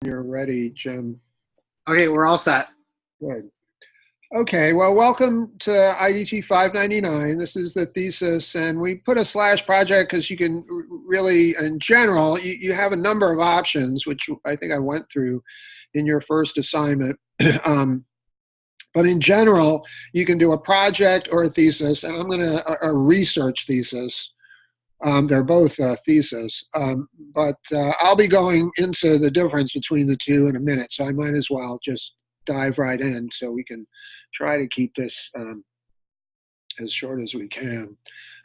You're ready, Jim. Okay, we're all set. Good. Okay, well, welcome to IDT599. This is the thesis, and we put a slash project because you can really, in general, you have a number of options, which I think I went through in your first assignment. But in general, you can do a project or a thesis, and I'm going to a research thesis. They're both thesis, but I'll be going into the difference between the two in a minute, so I might as well just dive right in so we can try to keep this as short as we can.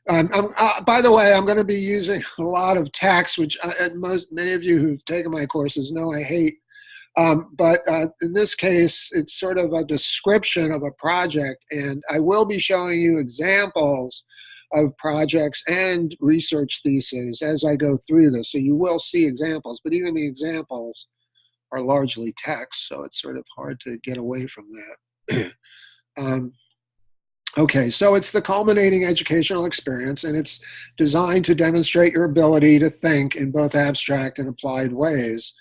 By the way, I'm going to be using a lot of text, which many of you who've taken my courses know I hate. But in this case, it's sort of a description of a project, and I will be showing you examples of projects and research theses as I go through this. So you will see examples, but even the examples are largely text, so it's sort of hard to get away from that. Okay, so it's the culminating educational experience, and it's designed to demonstrate your ability to think in both abstract and applied ways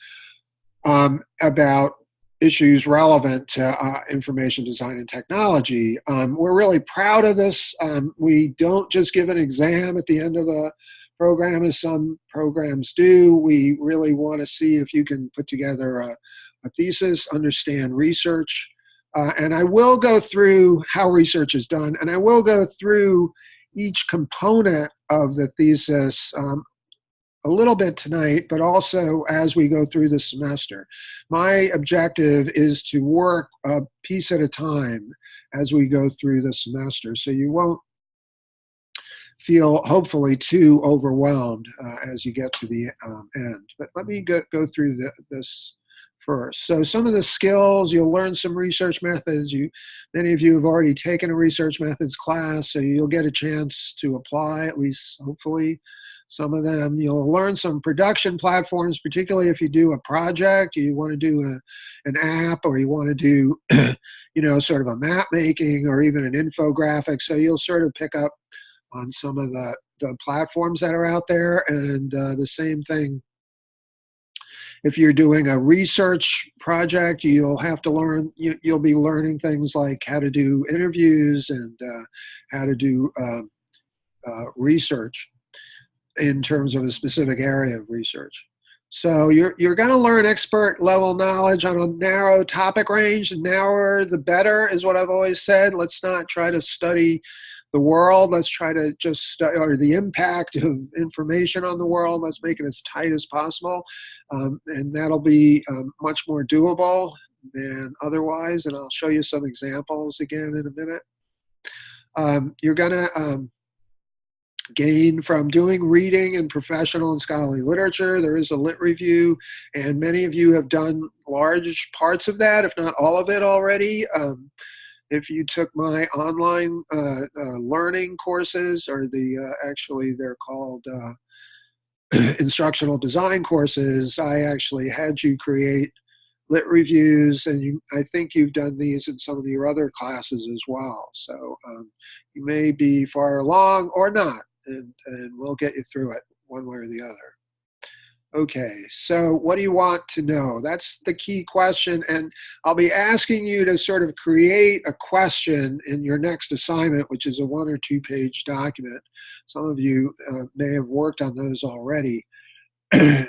about issues relevant to information design and technology. We're really proud of this. We don't just give an exam at the end of the program as some programs do. We really want to see if you can put together a thesis, understand research, and I will go through how research is done, and I will go through each component of the thesis a little bit tonight, but also as we go through the semester. My objective is to work a piece at a time as we go through the semester, so you won't feel hopefully too overwhelmed as you get to the end. But let me go through this first. So some of the skills, you'll learn some research methods. Many of you have already taken a research methods class, so you'll get a chance to apply, at least hopefully some of them. You'll learn some production platforms, particularly if you do a project, you want to do an app, or you want to do sort of a map making or even an infographic. So you'll sort of pick up on some of the platforms that are out there. And the same thing, if you're doing a research project, you'll have to learn, you'll be learning things like how to do interviews and how to do research in terms of a specific area of research. So you're going to learn expert level knowledge on a narrow topic range. The narrower, the better, is what I've always said. Let's not try to study the world. Let's try to just study, or the impact of information on the world. Let's make it as tight as possible. And that'll be much more doable than otherwise. And I'll show you some examples again in a minute. You're going to gain from doing reading in professional and scholarly literature. There is a lit review, and many of you have done large parts of that, if not all of it already. If you took my online learning courses, or actually they're called instructional design courses, I actually had you create lit reviews, and I think you've done these in some of your other classes as well. So you may be far along or not, and we'll get you through it one way or the other. Okay, so what do you want to know? That's the key question, and I'll be asking you to sort of create a question in your next assignment, which is a 1 or 2 page document. Some of you may have worked on those already. But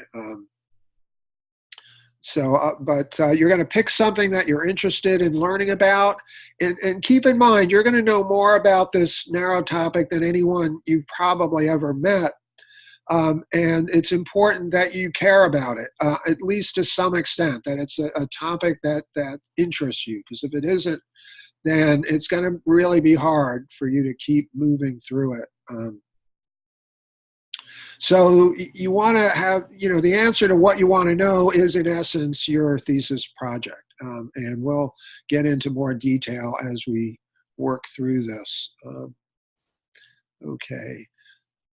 you're going to pick something that you're interested in learning about, and keep in mind, you're going to know more about this narrow topic than anyone you've probably ever met. And it's important that you care about it, at least to some extent, that it's a topic that interests you, because if it isn't, then it's going to really be hard for you to keep moving through it. So you want to have, the answer to what you want to know is, in essence, your thesis project. And we'll get into more detail as we work through this. Okay.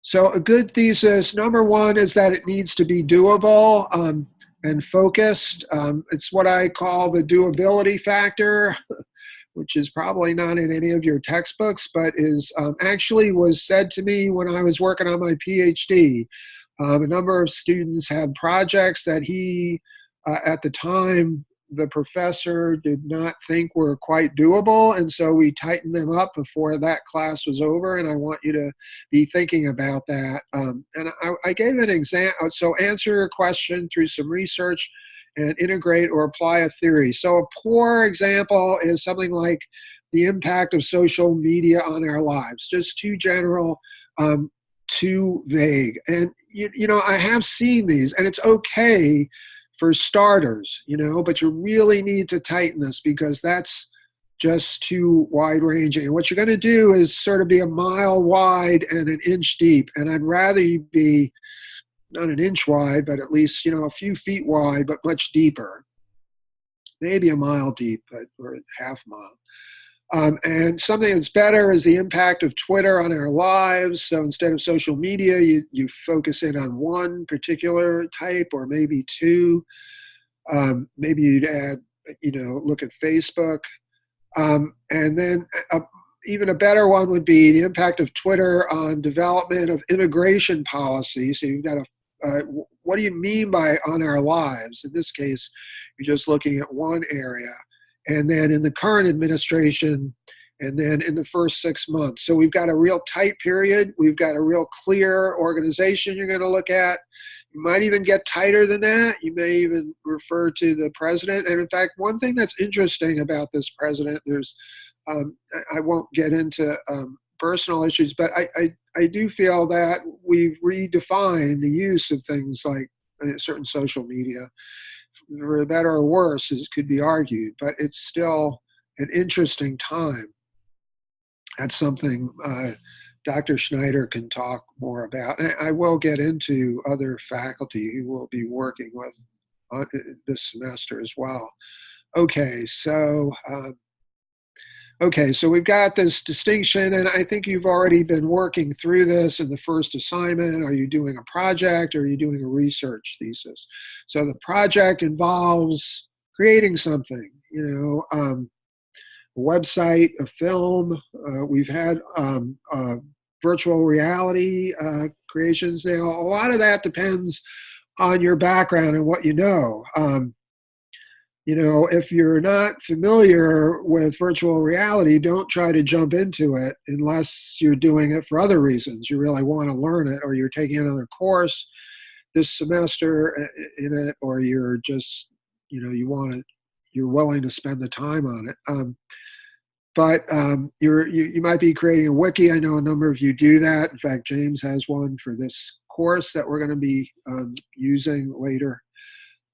So a good thesis, number one, is that it needs to be doable and focused. It's what I call the doability factor, which is probably not in any of your textbooks, but is actually was said to me when I was working on my PhD. A number of students had projects that he at the time, the professor did not think were quite doable, and so we tightened them up before that class was over, and I want you to be thinking about that. And I gave an example, so answer your question through some research and integrate or apply a theory. So a poor example is something like the impact of social media on our lives, just too general, too vague. And, I have seen these, and it's okay for starters, but you really need to tighten this because that's just too wide ranging. And what you're going to do is sort of be a mile wide and an inch deep. And I'd rather you be not an inch wide, but at least, a few feet wide, but much deeper. Maybe a mile deep, or half mile. And something that's better is the impact of Twitter on our lives. So instead of social media, you focus in on one particular type or maybe two. Maybe you'd add, look at Facebook. And then even a better one would be the impact of Twitter on development of immigration policy. So you've got what do you mean by on our lives? In this case, you're just looking at one area. And then in the current administration, and then in the first 6 months. So we've got a real tight period. We've got a real clear organization you're going to look at. You might even get tighter than that. You may even refer to the president. And in fact, one thing that's interesting about this president, I won't get into personal issues, but I do feel that we've redefined the use of things like certain social media. For better or worse, as could be argued, but it's still an interesting time. That's something Dr. Schneider can talk more about. And I will get into other faculty who will be working with this semester as well. Okay, so we've got this distinction, and I think you've already been working through this in the first assignment. Are you doing a project or are you doing a research thesis? So the project involves creating something, a website, a film. We've had virtual reality creations now. A lot of that depends on your background and what you know. If you're not familiar with virtual reality, don't try to jump into it unless you're doing it for other reasons. You really want to learn it, or you're taking another course this semester in it, or you're just, you're willing to spend the time on it. But you might be creating a wiki. I know a number of you do that. In fact, James has one for this course that we're going to be using later.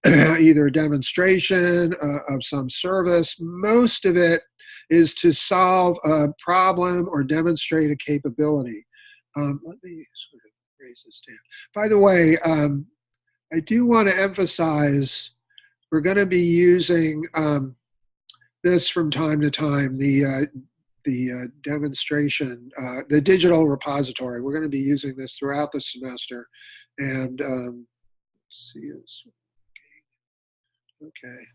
Either a demonstration of some service. Most of it is to solve a problem or demonstrate a capability. Let me sort of raise this down. By the way, I do want to emphasize we're going to be using this from time to time, the demonstration, the digital repository. We're going to be using this throughout the semester. And let's see this. Okay.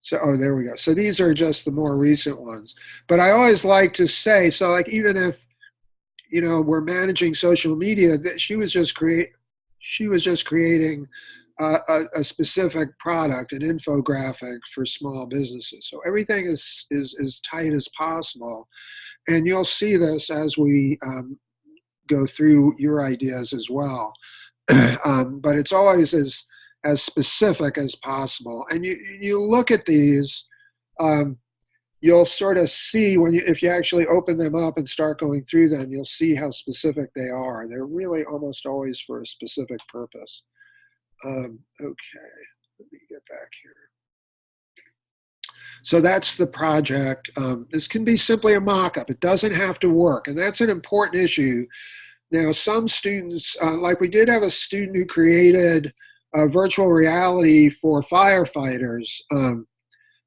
So, there we go. So these are just the more recent ones. But I always like to say, so like even if, we're managing social media, that she was just creating a specific product, an infographic for small businesses. So everything is as tight as possible. And you'll see this as we go through your ideas as well. But it's always as specific as possible. And you look at these, you'll sort of see if you actually open them up and start going through them, you'll see how specific they are. They're really almost always for a specific purpose. Okay, let me get back here. So that's the project. This can be simply a mock-up. It doesn't have to work, and that's an important issue. Now, some students, like we did have a student who created virtual reality for firefighters,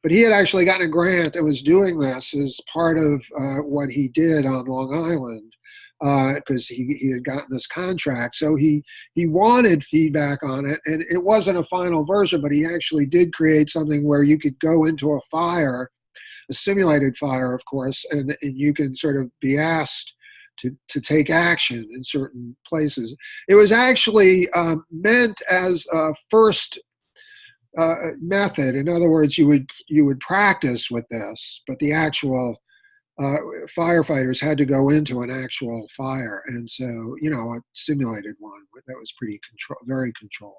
but he had actually gotten a grant that was doing this as part of what he did on Long Island because he had gotten this contract. So he wanted feedback on it, and it wasn't a final version, but he actually did create something where you could go into a fire, a simulated fire, of course, and you can sort of be asked to take action in certain places. It was actually meant as a first method. In other words, you would practice with this, but the actual uh, firefighters had to go into an actual fire, and so a simulated one that was very controlled.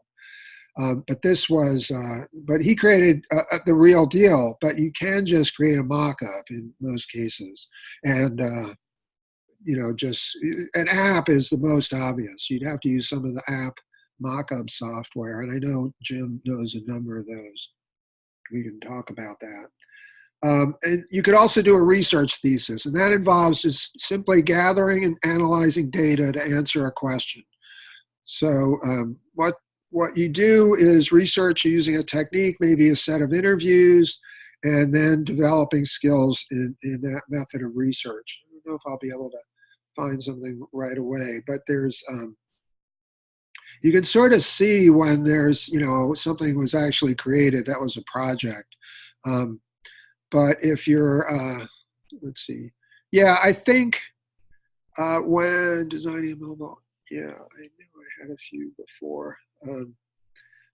But this was, but he created the real deal. But you can just create a mock-up in most cases, and just an app is the most obvious. You'd have to use some of the app mock-up software, and I know Jim knows a number of those. We can talk about that. And you could also do a research thesis, and that involves just simply gathering and analyzing data to answer a question. So what you do is research using a technique, maybe a set of interviews, and then developing skills in that method of research. I don't know if I'll be able to find something right away, but you can sort of see when there's, something was actually created that was a project. But if you're, let's see, yeah, I think when designing mobile, yeah, I knew I had a few before.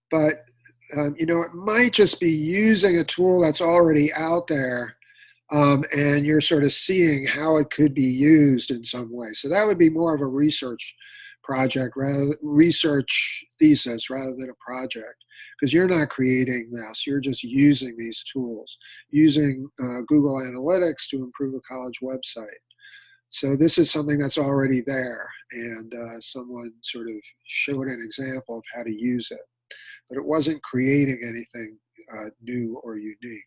But it might just be using a tool that's already out there, and you're sort of seeing how it could be used in some way. So that would be more of a research research thesis rather than a project, because you're not creating this, you're just using these tools, using Google Analytics to improve a college website. So this is something that's already there, and someone sort of showed an example of how to use it, but it wasn't creating anything new or unique.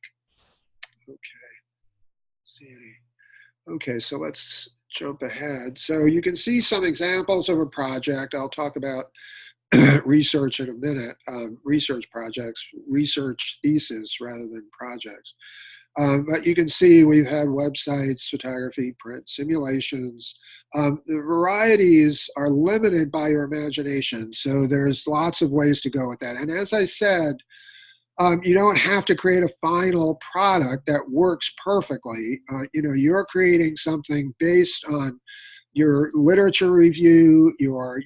Okay, so let's jump ahead. So you can see some examples of a project. I'll talk about research in a minute, research projects, research thesis rather than projects. But you can see we've had websites, photography, print, simulations. The varieties are limited by your imagination, so there's lots of ways to go with that. And as I said, you don't have to create a final product that works perfectly. You're creating something based on your literature review, your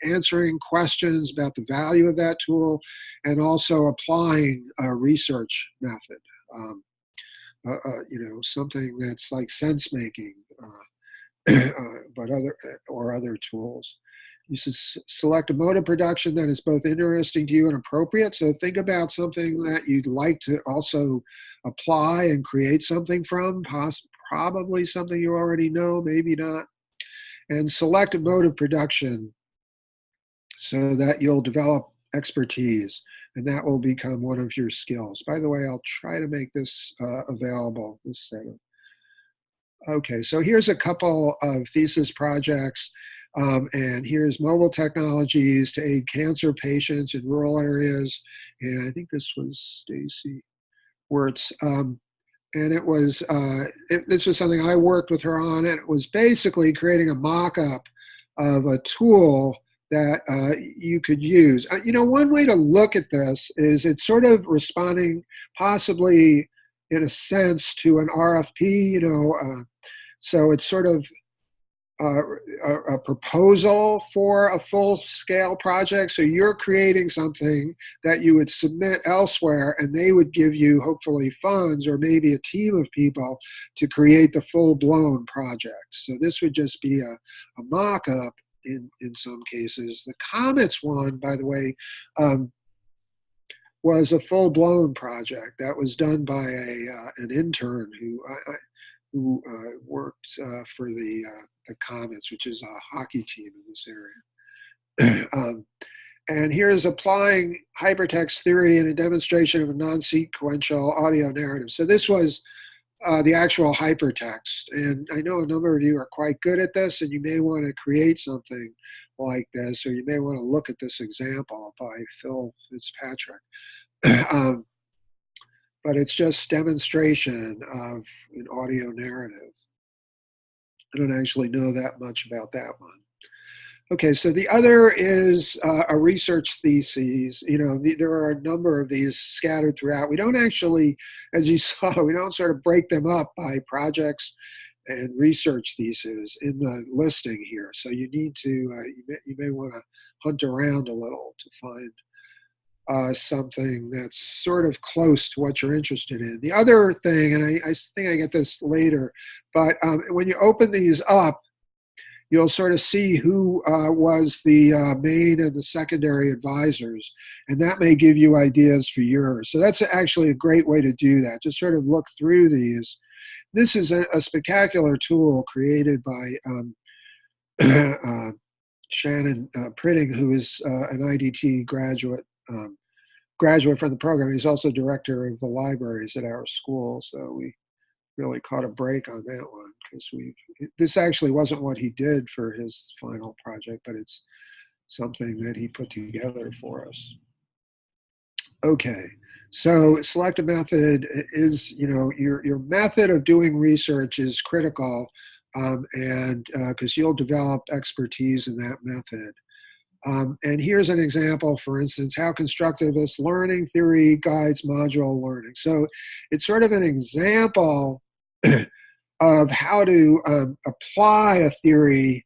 answering questions about the value of that tool, and also applying a research method. Something that's like sense making, but other tools. You should select a mode of production that is both interesting to you and appropriate. So think about something that you'd like to also apply and create something from, probably something you already know, maybe not. And select a mode of production so that you'll develop expertise, and that will become one of your skills. By the way, I'll try to make this available, this setup. Okay, so here's a couple of thesis projects. And here's mobile technologies to aid cancer patients in rural areas. And I think this was Stacy Wirtz. And it was, this was something I worked with her on. And it was basically creating a mock-up of a tool that you could use. One way to look at this is it's sort of responding possibly in a sense to an RFP, so it's sort of a proposal for a full-scale project. So you're creating something that you would submit elsewhere, and they would give you hopefully funds or maybe a team of people to create the full-blown project. So this would just be a mock-up in some cases. The Comets one, by the way, was a full-blown project that was done by an intern who worked for the Comets, which is a hockey team in this area. And here's applying hypertext theory in a demonstration of a non-sequential audio narrative. So this was the actual hypertext. And I know a number of you are quite good at this, and you may want to create something like this, or you may want to look at this example by Phil Fitzpatrick. But it's just demonstration of an audio narrative. I don't actually know that much about that one. Okay, so the other is a research thesis. There are a number of these scattered throughout. We don't actually, as you saw, we don't sort of break them up by projects and research theses in the listing here. So you need to, you may want to hunt around a little to find. something that's sort of close to what you're interested in. The other thing, and I think I get this later, but when you open these up, you'll sort of see who was the main and the secondary advisors, and that may give you ideas for yours. So that's actually a great way to do that. Just sort of look through these. This is a spectacular tool created by Shannon Pritting, who is an IDT graduate from the program. He's also director of the libraries at our school, so we really caught a break on that one because this actually wasn't what he did for his final project, but it's something that he put together for us. Okay, so selective method is, your method of doing research is critical, and because you'll develop expertise in that method. And here's an example, for instance, how constructivist learning theory guides module learning. So it's sort of an example of how to apply a theory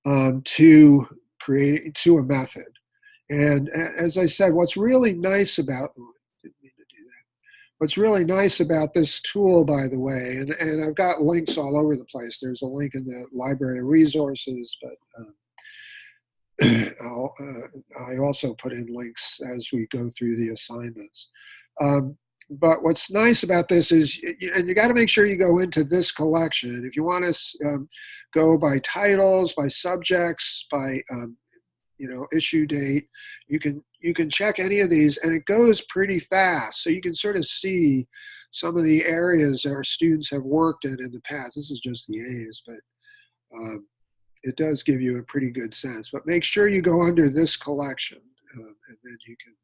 to a method. And as I said, what's really nice about this tool, by the way, and I've got links all over the place. There's a link in the library resources, but I also put in links as we go through the assignments. But what's nice about this is, and you got to make sure you go into this collection. If you want to go by titles, by subjects, by issue date, you can check any of these, and it goes pretty fast. So you can sort of see some of the areas our students have worked in the past. This is just the A's, but it does give you a pretty good sense. But make sure you go under this collection, and then you can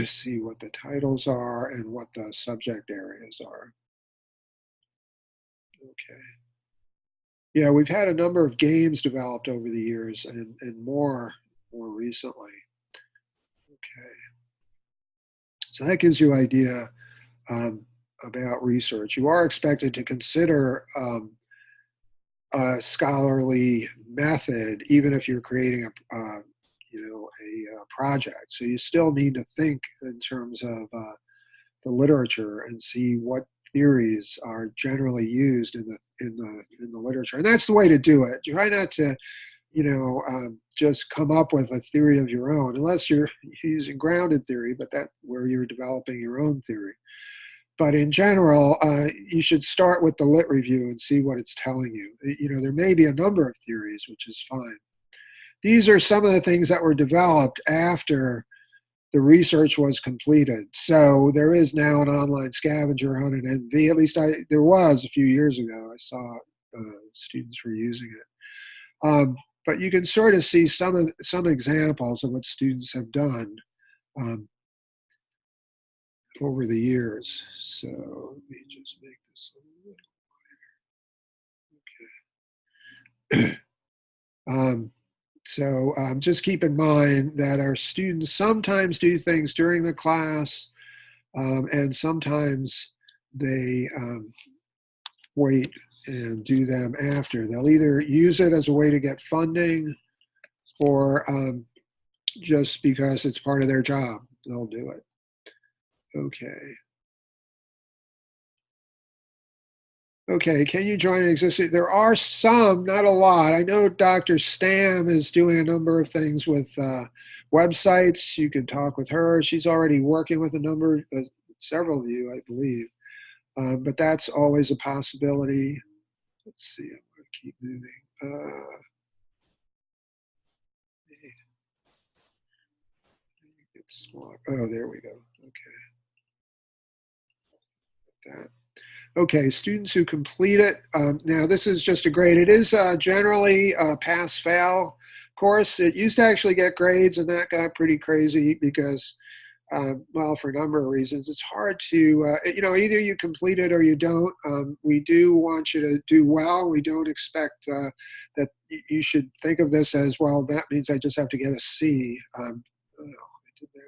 see what the titles are and what the subject areas are. Okay. Yeah, we've had a number of games developed over the years, and more recently. Okay. So that gives you an idea about research. You are expected to consider a scholarly method, even if you're creating a project. So you still need to think in terms of the literature and see what theories are generally used in the literature, and that's the way to do it. Try not to, just come up with a theory of your own, unless you're using grounded theory, but that's where you're developing your own theory. But in general, you should start with the lit review and see what it's telling you. There may be a number of theories, which is fine. These are some of the things that were developed after the research was completed. So there is now an online scavenger hunt at NV. At least there was a few years ago. I saw students were using it. But you can sort of see some examples of what students have done over the years. So let me just make this a little wider. Okay. So just keep in mind that our students sometimes do things during the class, and sometimes they wait and do them after. They'll either use it as a way to get funding, or just because it's part of their job, they'll do it. Okay. Okay, can you join an existing? There are some, not a lot. I know Dr. Stam is doing a number of things with websites. You can talk with her. She's already working with several of you, I believe. But that's always a possibility. Let's see, I'm going to keep moving. It's small. Oh, there we go. Okay. That. Okay, students who complete it. Now, this is just a grade. It is generally a pass-fail course. It used to actually get grades, and that got pretty crazy because, well, for a number of reasons. It's hard to, either you complete it or you don't. We do want you to do well. We don't expect that you should think of this as, well, that means I just have to get a C. Oh, I did that again.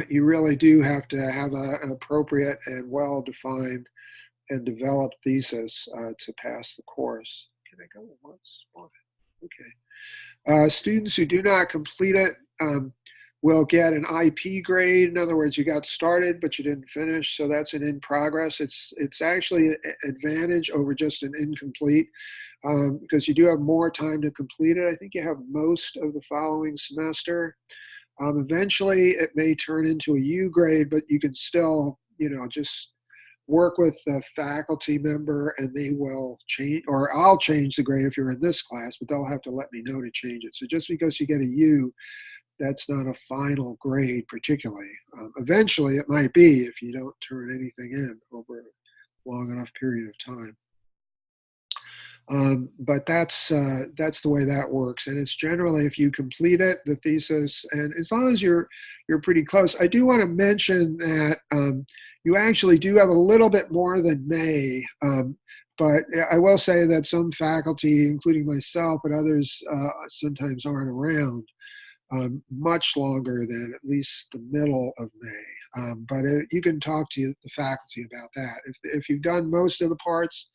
You really do have to have an appropriate and well-defined and developed thesis to pass the course. Can I go once? Okay. Students who do not complete it, will get an IP grade. In other words, you got started, but you didn't finish. So that's an in progress. It's actually an advantage over just an incomplete because you do have more time to complete it. I think you have most of the following semester. Eventually, it may turn into a U grade, but you can still, just work with the faculty member and they will change, or I'll change the grade if you're in this class, but they'll have to let me know to change it. So just because you get a U, that's not a final grade particularly. Eventually, it might be if you don't turn anything in over a long enough period of time. But that's the way that works, and it's generally if you complete it, the thesis, and as long as you're pretty close. I do want to mention that you actually do have a little bit more than May, but I will say that some faculty, including myself, but others sometimes aren't around much longer than at least the middle of May. But you can talk to the faculty about that. If you've done most of the parts,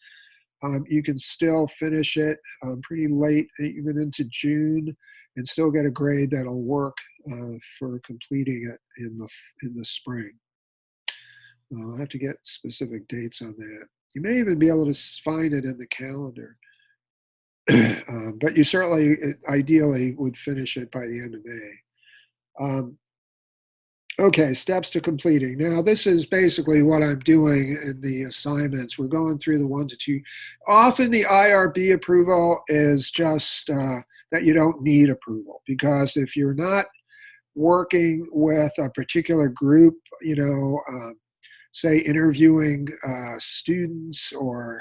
you can still finish it pretty late, even into June, and still get a grade that'll work for completing it in the spring. I'll have to get specific dates on that. You may even be able to find it in the calendar, but you certainly, ideally, would finish it by the end of May. Okay, steps to completing. Now, this is basically what I'm doing in the assignments. We're going through the 1 to 2. Often the IRB approval is just that you don't need approval, because if you're not working with a particular group, say interviewing students or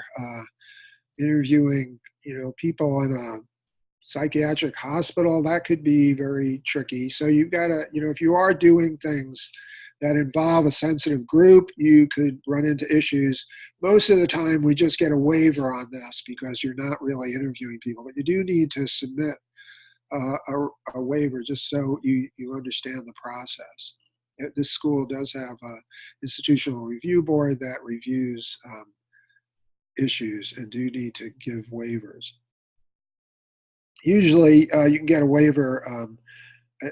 interviewing, people in a psychiatric hospital, that could be very tricky. So you've got to, if you are doing things that involve a sensitive group, you could run into issues. Most of the time, we just get a waiver on this because you're not really interviewing people, but you do need to submit a waiver just so you understand the process. This school does have an institutional review board that reviews issues and do need to give waivers. Usually you can get a waiver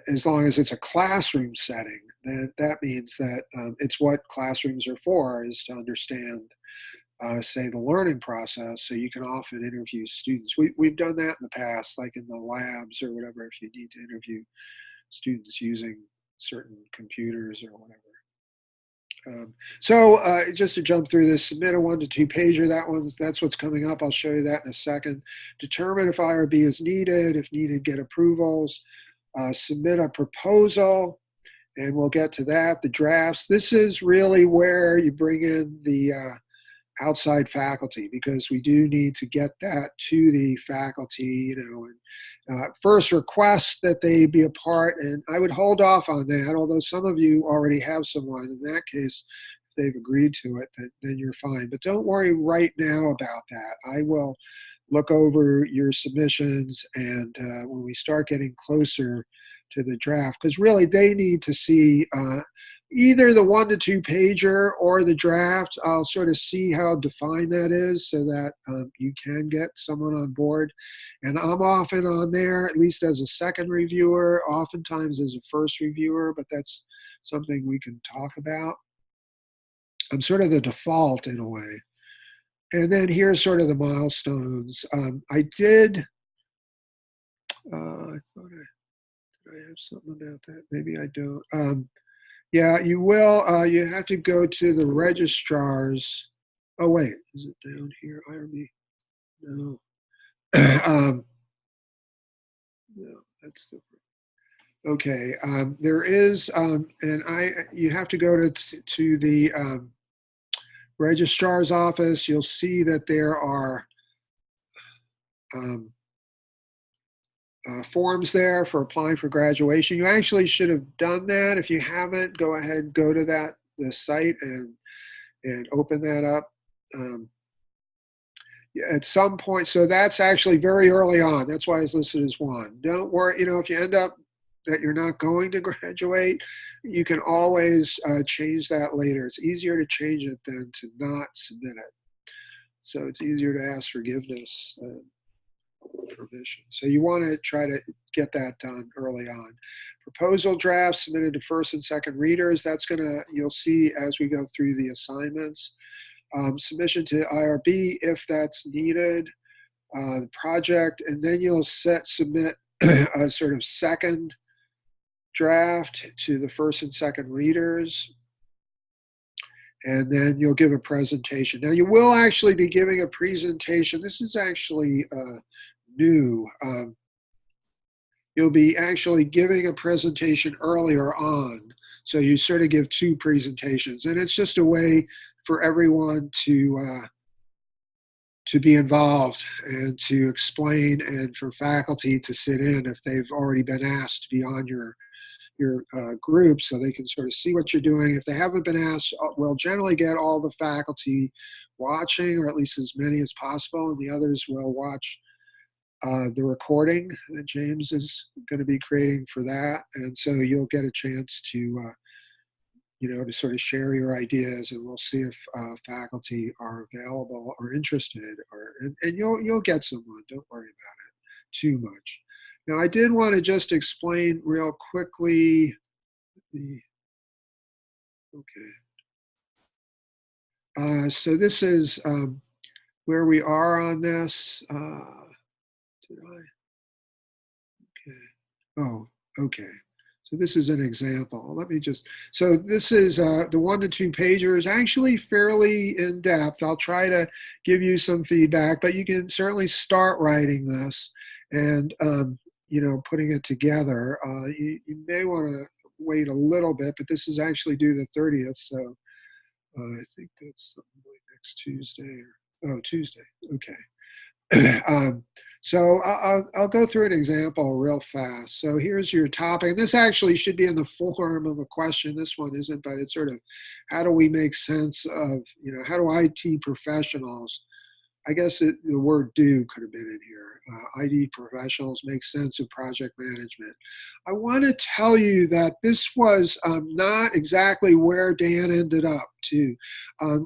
as long as it's a classroom setting. That means that it's what classrooms are for, is to understand, say, the learning process. So you can often interview students. We've done that in the past, like in the labs or whatever, if you need to interview students using certain computers or whatever. So just to jump through this, submit a 1 to 2 pager. That's what's coming up. I'll show you that in a second. Determine if IRB is needed. If needed, get approvals. Submit a proposal, and we'll get to that. The drafts. This is really where you bring in the outside faculty, because we do need to get that to the faculty, and first request that they be a part. And I would hold off on that, although some of you already have someone. In that case, if they've agreed to it, then you're fine. But don't worry right now about that. I will look over your submissions, and when we start getting closer to the draft, because really they need to see either the 1 to 2 pager or the draft. I'll sort of see how defined that is so that you can get someone on board. And I'm often on there, at least as a second reviewer, oftentimes as a first reviewer, but that's something we can talk about. I'm sort of the default in a way. And then here's sort of the milestones. I did, I thought did I have something about that? Maybe I don't. Yeah, you will. You have to go to the registrars. Oh, wait, is it down here? IRB? No. No, that's different. Okay, there is, and you have to go to the registrar's office. You'll see that there are forms there for applying for graduation. You actually should have done that. If you haven't, go ahead, go to the site and open that up at some point. So that's actually very early on. That's why it's listed as 1. Don't worry, if you end up that you're not going to graduate, you can always change that later. It's easier to change it than to not submit it. So it's easier to ask forgiveness permission. So you want to try to get that done early on. Proposal draft submitted to first and second readers. That's you'll see as we go through the assignments. Submission to IRB if that's needed. The project, and then you'll submit a sort of second draft to the first and second readers, and then you'll give a presentation. Now you will actually be giving a presentation. This is actually new. You'll be actually giving a presentation earlier on. So you sort of give two presentations, and it's just a way for everyone to be involved and to explain, and for faculty to sit in if they've already been asked to be on your group, so they can sort of see what you're doing. If they haven't been asked, we'll generally get all the faculty watching, or at least as many as possible, and the others will watch the recording that James is going to be creating for that. And so you'll get a chance to to sort of share your ideas, and we'll see if faculty are available or interested, and you'll get someone. Don't worry about it too much. Now, I did want to just explain real quickly so this is where we are on this. Did I? Okay. Oh, okay. So this is an example. Let me just, so this is the 1 to 2 pager is actually fairly in depth. I'll try to give you some feedback, but you can certainly start writing this and, putting it together. You may want to wait a little bit, but this is actually due the 30th. So I think that's something like next Tuesday Tuesday. Okay. So I'll go through an example real fast. So here's your topic. This actually should be in the form of a question. This one isn't, but it's sort of, how do we make sense of, how do IT professionals, I guess the word do could have been in here. IT professionals make sense of project management. I want to tell you that this was not exactly where Dan ended up too.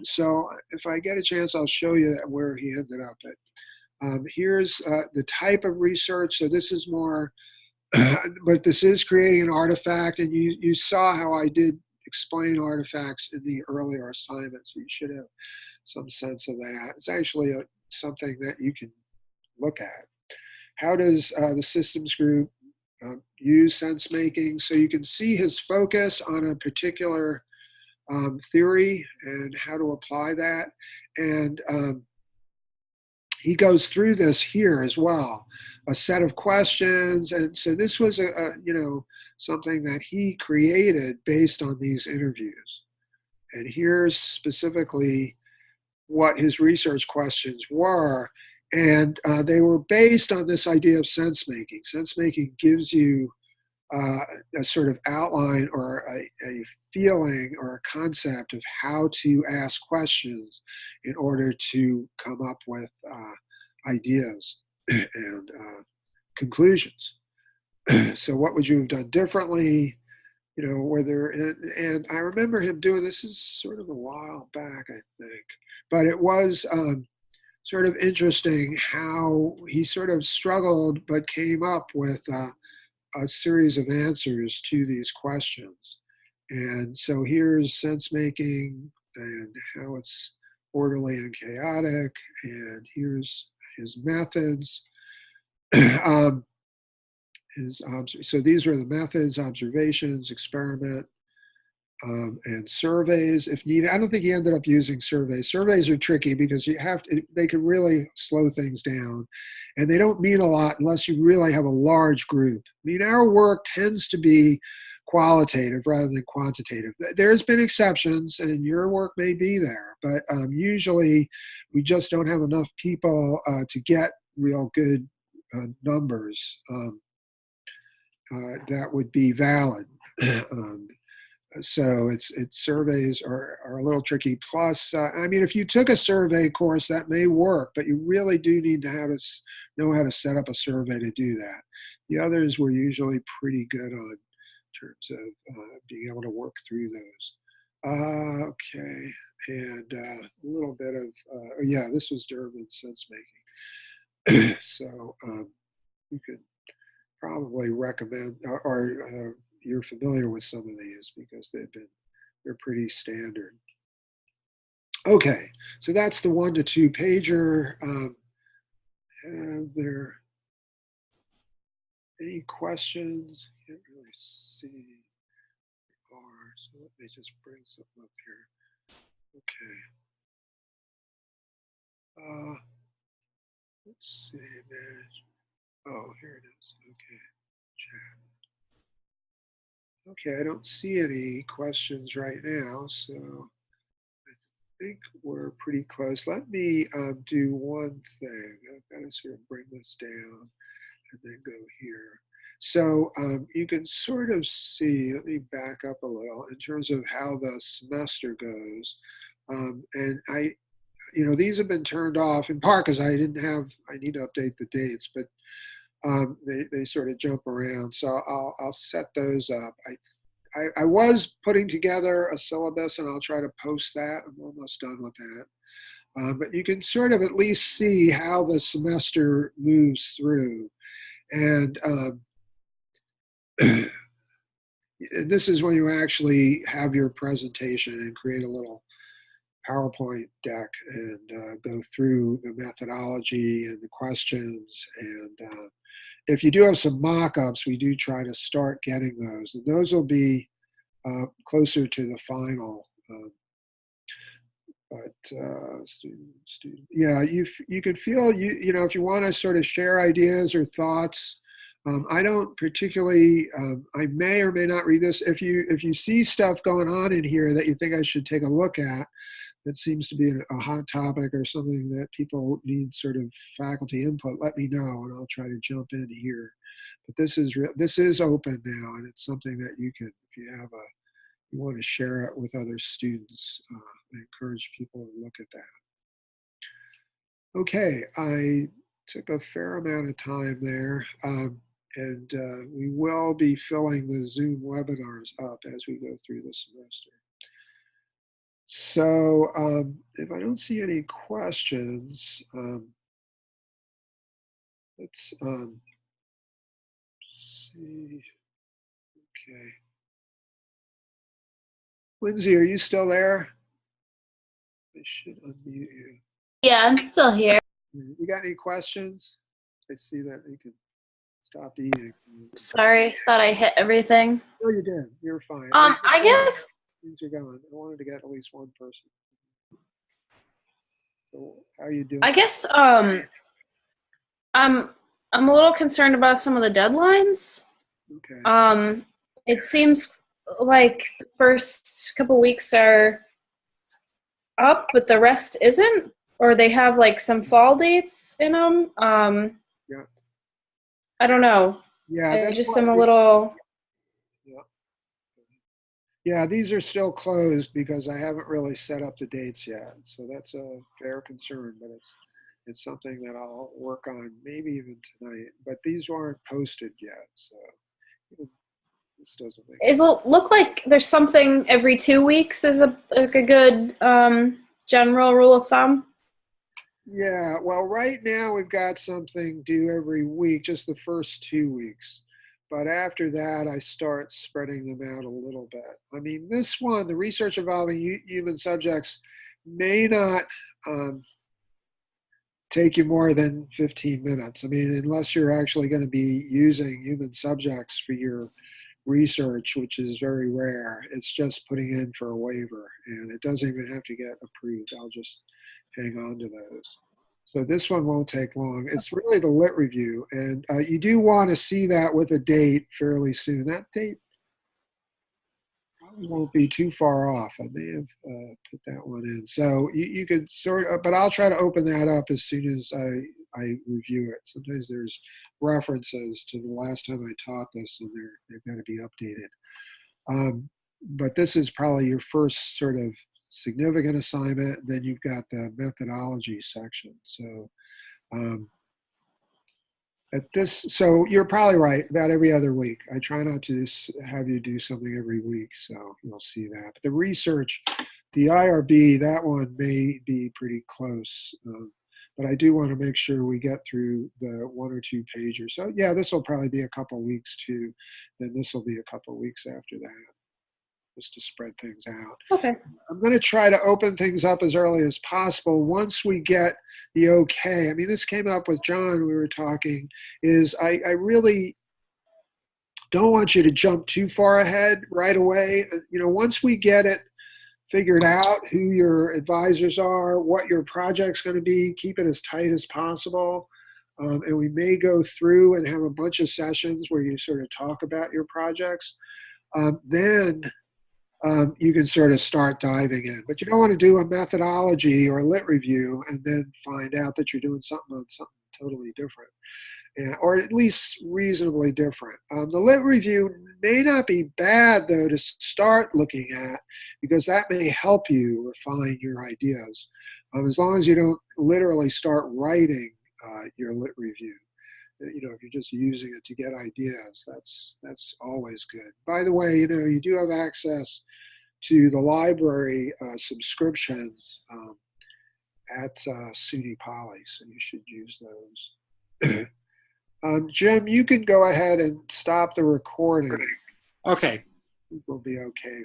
So if I get a chance, I'll show you where he ended up at. Here's the type of research. So this is more, but this is creating an artifact, and you saw how I did explain artifacts in the earlier assignment, so you should have some sense of that. It's actually something that you can look at. How does the systems group use sense making? So you can see his focus on a particular theory and how to apply that. And he goes through this here as well, a set of questions. And so this was something that he created based on these interviews. And here's specifically what his research questions were. And they were based on this idea of sense making. Sense making gives you a sort of outline or a feeling or a concept of how to ask questions in order to come up with ideas and conclusions. So what would you have done differently? And I remember him doing this is sort of a while back, I think, but it was sort of interesting how he sort of struggled but came up with a series of answers to these questions. And so here's sense making and how it's orderly and chaotic. And here's his methods. So these were the methods: observations, experiment, and surveys if needed. I don't think he ended up using surveys. Surveys are tricky because they can really slow things down, and they don't mean a lot unless you really have a large group. I mean, our work tends to be qualitative rather than quantitative. There's been exceptions, and your work may be there, but usually we just don't have enough people to get real good numbers that would be valid. So it's surveys are a little tricky. Plus, I mean, if you took a survey course, that may work, but you really do need to know how to set up a survey to do that. The others were usually pretty good on in terms of being able to work through those. Okay, and a little bit of yeah, this was Durbin's sense making. So you could probably recommend, or you're familiar with some of these because they're pretty standard. Okay, so that's the 1 to 2 pager. Have there any questions? Can't really see. So let me just bring something up here. Okay. Let's see, manage. Oh, here it is. Okay. Chat. Okay, I don't see any questions right now, so I think we're pretty close. Let me do one thing. I've got to sort of bring this down and then go here. So you can sort of see, let me back up a little in terms of how the semester goes. And these have been turned off in part because I need to update the dates, but they sort of jump around. So I'll set those up. I was putting together a syllabus and I'll try to post that. I'm almost done with that. But you can sort of at least see how the semester moves through. And this is when you actually have your presentation and create a little PowerPoint deck and go through the methodology and the questions. And if you do have some mock-ups, we do try to start getting those. And those will be closer to the final. Yeah, you could feel, if you want to sort of share ideas or thoughts. I don't particularly, I may or may not read this. If you see stuff going on in here that you think I should take a look at, that seems to be a hot topic or something that people need sort of faculty input, let me know and I'll try to jump in here. But this is open now, and it's something that you can, if you want to share it with other students, I encourage people to look at that. Okay, I took a fair amount of time there. And we will be filling the Zoom webinars up as we go through the semester. So if I don't see any questions, let's see. Okay. Lindsay, are you still there? I should unmute you. Yeah, I'm still here. You got any questions? I see that you can stop eating. Sorry, thought I hit everything. No, you did. You're fine. I guess Things are going. I wanted to get at least one person. So how are you doing? I guess I'm a little concerned about some of the deadlines. Okay. It seems like the first couple weeks are up, but the rest isn't, or they have like some fall dates in them. Yeah. I don't know. Yeah, I just am a little. Yeah, these are still closed because I haven't really set up the dates yet. So that's a fair concern, but it's something that I'll work on maybe even tonight. But these aren't posted yet, so this doesn't make sense. It look like there's something every 2 weeks is a good general rule of thumb. Yeah, well, right now we've got something due every week, just the first 2 weeks. But after that, I start spreading them out a little bit. I mean, this one, the research involving human subjects, may not take you more than 15 minutes. I mean, unless you're actually going to be using human subjects for your research, which is very rare. It's just putting in for a waiver, and it doesn't even have to get approved. I'll just hang on to those. So this one won't take long. It's really the lit review, and you do want to see that with a date fairly soon. That date probably won't be too far off. I may have put that one in. So you could sort of, but I'll try to open that up as soon as I review it. Sometimes there's references to the last time I taught this, and they've got to be updated. But this is probably your first sort of significant assignment. Then you've got the methodology section. So so you're probably right, about every other week. I try not to have you do something every week, so you'll see that. But the research, the IRB, that one may be pretty close. but I do want to make sure we get through the 1 or 2 pages. So yeah, this will probably be a couple weeks too. Then this will be a couple weeks after that, just to spread things out. Okay. I'm going to try to open things up as early as possible once we get the okay. I mean, this came up with John, we were talking, is I really don't want you to jump too far ahead right away. Once we get it figured out, who your advisors are, what your project's going to be, keep it as tight as possible. And we may go through and have a bunch of sessions where you sort of talk about your projects. Then you can sort of start diving in. But you don't want to do a methodology or a lit review and then find out that you're doing something on something totally different. Or at least reasonably different. The lit review may not be bad, though, to start looking at, because that may help you refine your ideas. As long as you don't literally start writing your lit review. If you're just using it to get ideas, that's always good. By the way, you do have access to the library subscriptions at SUNY Poly, so you should use those. Jim, you can go ahead and stop the recording. Okay. It will be okay.